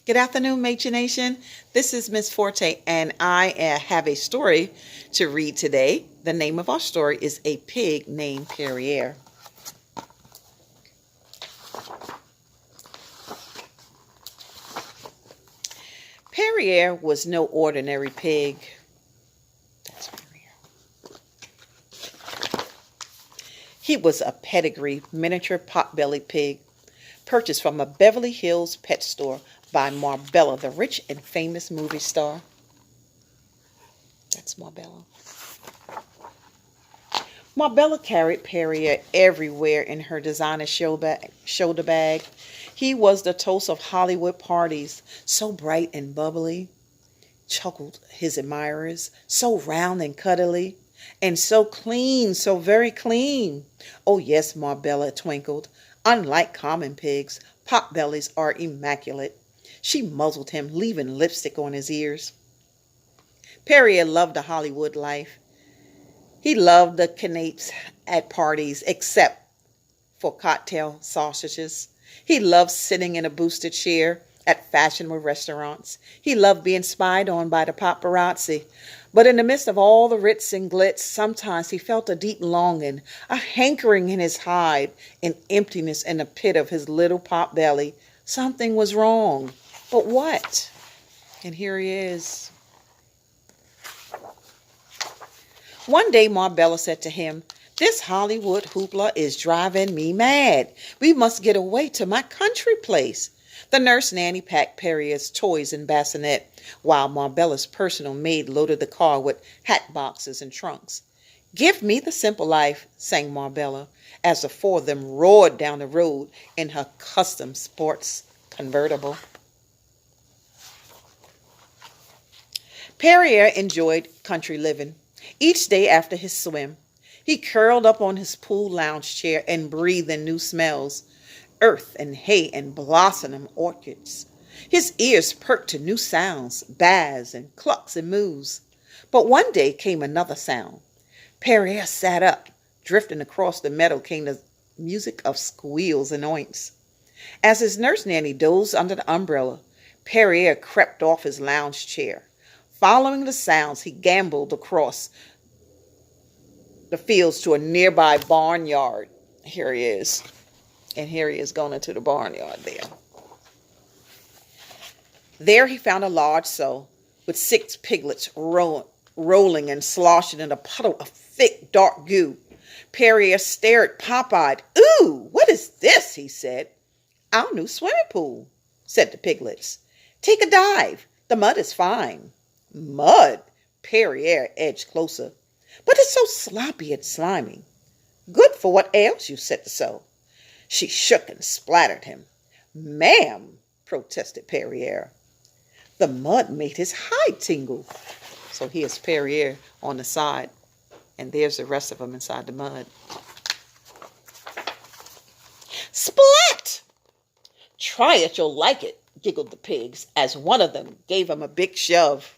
Good afternoon, Major Nation. This is Miss Forte, and I have a story to read today. The name of our story is A Pig Named Perrier. Perrier was no ordinary pig. That's Perrier. He was a pedigree miniature pot-bellied pig purchased from a Beverly Hills pet store by Marbella, the rich and famous movie star. That's Marbella. Marbella carried Perrier everywhere in her designer shoulder bag. He was the toast of Hollywood parties, so bright and bubbly, chuckled his admirers, so round and cuddly, and so clean, so very clean. Oh yes, Marbella twinkled. Unlike common pigs, potbellies are immaculate. She muzzled him, leaving lipstick on his ears. Perrier loved the Hollywood life. He loved the canape at parties, except for cocktail sausages. He loved sitting in a boosted chair at fashionable restaurants. He loved being spied on by the paparazzi. But in the midst of all the ritz and glitz, sometimes he felt a deep longing, a hankering in his hide, an emptiness in the pit of his little pot belly. Something was wrong. But what? And here he is. One day, Marbella said to him, "This Hollywood hoopla is driving me mad. We must get away to my country place." The nurse nanny packed Perrier's toys in bassinet, while Marbella's personal maid loaded the car with hat boxes and trunks. "Give me the simple life," sang Marbella, as the four of them roared down the road in her custom sports convertible. Perrier enjoyed country living. Each day after his swim, he curled up on his pool lounge chair and breathed in new smells, earth and hay and blossoming orchids. His ears perked to new sounds, baas and clucks and moos. But one day came another sound. Perrier sat up. Drifting across the meadow came the music of squeals and oinks. As his nurse nanny dozed under the umbrella, Perrier crept off his lounge chair. Following the sounds, he gamboled across the fields to a nearby barnyard. Here he is. And here he is going into the barnyard there. There he found a large sow with 6 piglets rolling and sloshing in a puddle of thick, dark goo. Perrier stared pop-eyed. "Ooh, what is this?" he said. "Our new swimming pool," said the piglets. "Take a dive. The mud is fine." "Mud?" Perrier edged closer. "But it's so sloppy and slimy." "Good for what ails you," said the sow. She shook and splattered him. "Ma'am," protested Perrier. The mud made his hide tingle. So here's Perrier on the side, and there's the rest of them inside the mud. "Splat!" "Try it, you'll like it," giggled the pigs, as one of them gave him a big shove.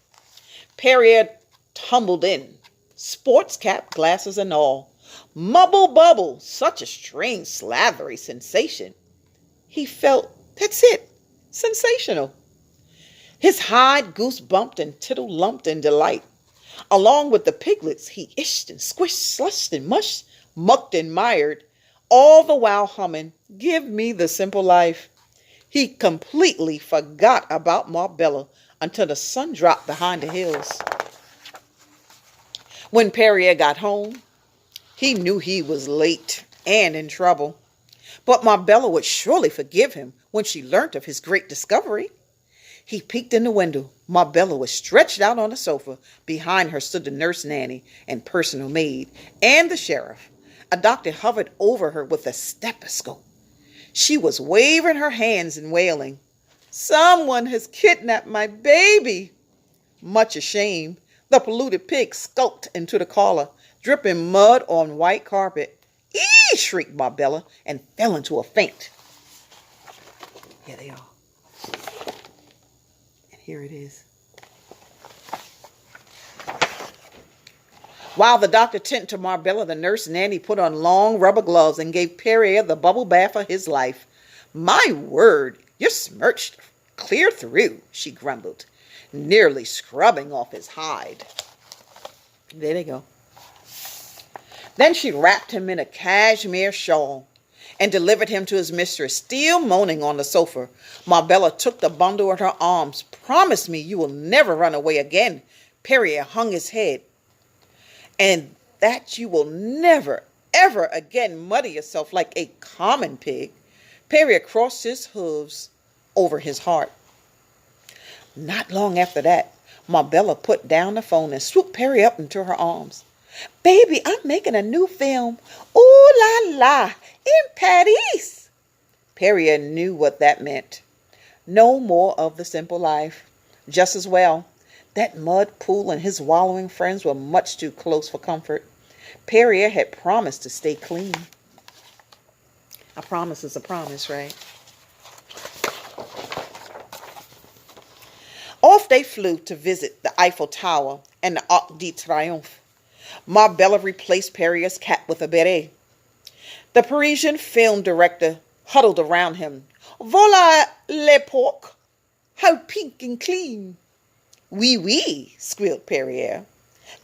Perrier tumbled in, sports cap, glasses, and all. Mubble bubble, such a strange, slathery sensation. He felt, that's it, sensational. His hide goose bumped and tittle lumped in delight. Along with the piglets, he ished and squished, slushed and mushed, mucked and mired, all the while humming, "Give me the simple life." He completely forgot about Marbella until the sun dropped behind the hills. When Perrier got home, he knew he was late and in trouble. But Marbella would surely forgive him when she learnt of his great discovery. He peeked in the window. Marbella was stretched out on the sofa. Behind her stood the nurse nanny and personal maid, and the sheriff. A doctor hovered over her with a stethoscope. She was waving her hands and wailing, "Someone has kidnapped my baby." Much ashamed, the polluted pig skulked into the parlor, dripping mud on white carpet. "Ee!" shrieked Marbella and fell into a faint. Here they are. And here it is. While the doctor tended to Marbella, the nurse nanny put on long rubber gloves and gave Perrier the bubble bath of his life. "My word, you're smirched," Clear through, she grumbled, nearly scrubbing off his hide. There they go. Then she wrapped him in a cashmere shawl and delivered him to his mistress, still moaning on the sofa. Marbella took the bundle in her arms. Promise me you will never run away again. Perrier hung his head. And that you will never, ever again muddy yourself like a common pig. Perrier crossed his hooves over his heart. Not long after that, Marbella put down the phone and swooped Perrier up into her arms. Baby, I'm making a new film. Ooh la la, in Paris. Perrier knew what that meant. No more of the simple life. Just as well. That mud pool and his wallowing friends were much too close for comfort. Perrier had promised to stay clean. A promise is a promise, right? Off they flew to visit the Eiffel Tower and the Arc de Triomphe. Marbella replaced Perrier's cap with a beret. The Parisian film director huddled around him. Voilà l'époque! How pink and clean! Oui, oui, squealed Perrier.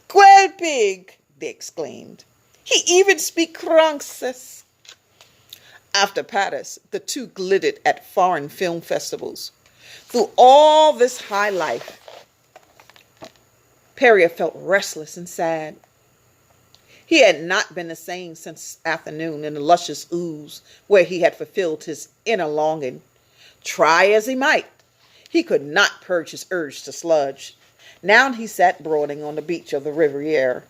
Quel pig! They exclaimed. He even speaks Français. After Paris, the two glittered at foreign film festivals. Through all this high life, Perrier felt restless and sad. He had not been the same since afternoon in the luscious ooze where he had fulfilled his inner longing. Try as he might, he could not purge his urge to sludge. Now he sat brooding on the beach of the Riviera.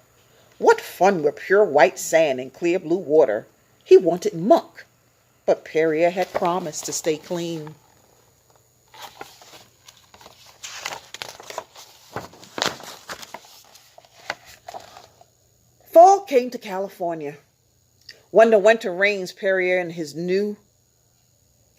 What fun with pure white sand and clear blue water. He wanted muck, but Perrier had promised to stay clean. Fall came to California. When the winter rains, Perrier in his new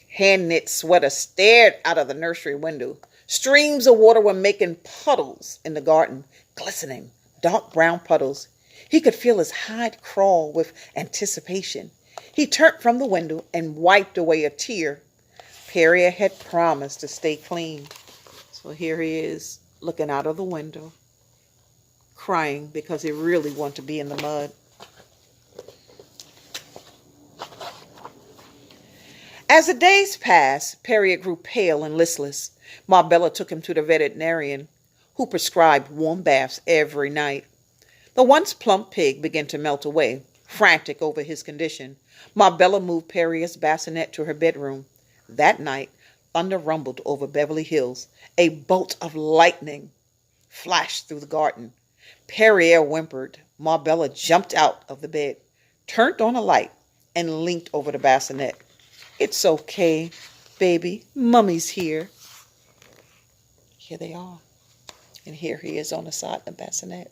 hand-knit sweater stared out of the nursery window. Streams of water were making puddles in the garden, glistening, dark brown puddles. He could feel his hide crawl with anticipation. He turned from the window and wiped away a tear. Perrier had promised to stay clean. So here he is, looking out of the window, crying because he really wanted to be in the mud. As the days passed, Perrier grew pale and listless. Marbella took him to the veterinarian, who prescribed warm baths every night. The once plump pig began to melt away, frantic over his condition. Marbella moved Perrier's bassinet to her bedroom. That night, thunder rumbled over Beverly Hills. A bolt of lightning flashed through the garden. Perrier whimpered. Marbella jumped out of the bed, turned on a light, and leaned over the bassinet. It's okay, baby. Mummy's here. Here they are. And here he is on the side of the bassinet.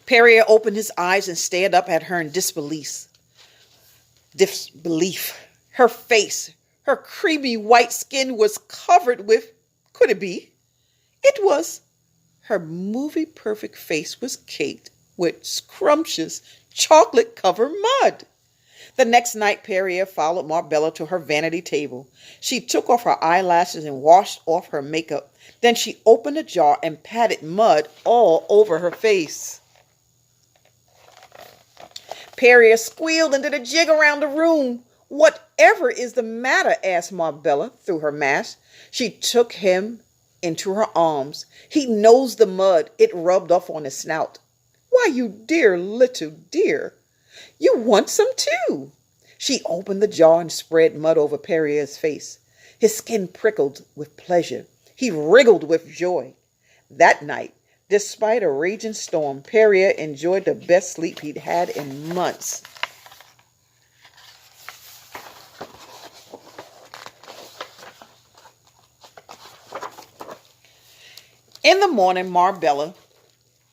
Perrier opened his eyes and stared up at her in disbelief. Her face, her creamy white skin was covered with, could it be? It was. Her movie-perfect face was caked with scrumptious chocolate-covered mud. The next night, Perrier followed Marbella to her vanity table. She took off her eyelashes and washed off her makeup. Then she opened a jar and patted mud all over her face. Perrier squealed and did a jig around the room. Whatever is the matter? Asked Marbella through her mask. She took him into her arms. He nosed the mud. It rubbed off on his snout. Why, you dear little dear. You want some too. She opened the jar and spread mud over Perrier's face. His skin prickled with pleasure. He wriggled with joy. That night, despite a raging storm, Perrier enjoyed the best sleep he'd had in months. In the morning, Marbella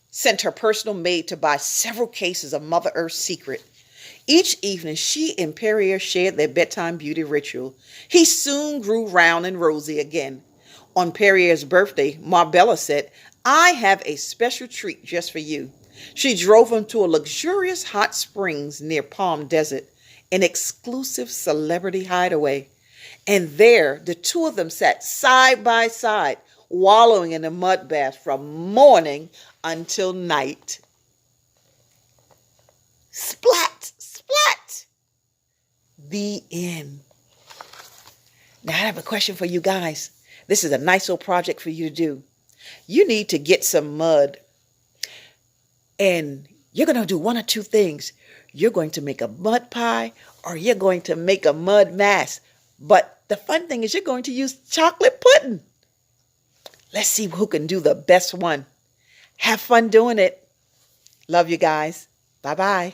sent her personal maid to buy several cases of Mother Earth's Secret. Each evening, she and Perrier shared their bedtime beauty ritual. He soon grew round and rosy again. On Perrier's birthday, Marbella said, I have a special treat just for you. She drove him to a luxurious hot springs near Palm Desert, an exclusive celebrity hideaway. And there, the two of them sat side by side, wallowing in the mud bath from morning until night. Splat, splat. The end. Now, I have a question for you guys. This is a nice little project for you to do. You need to get some mud, and you're going to do one or two things. You're going to make a mud pie, or you're going to make a mud mass. But the fun thing is you're going to use chocolate pudding. Let's see who can do the best one. Have fun doing it. Love you guys. Bye-bye.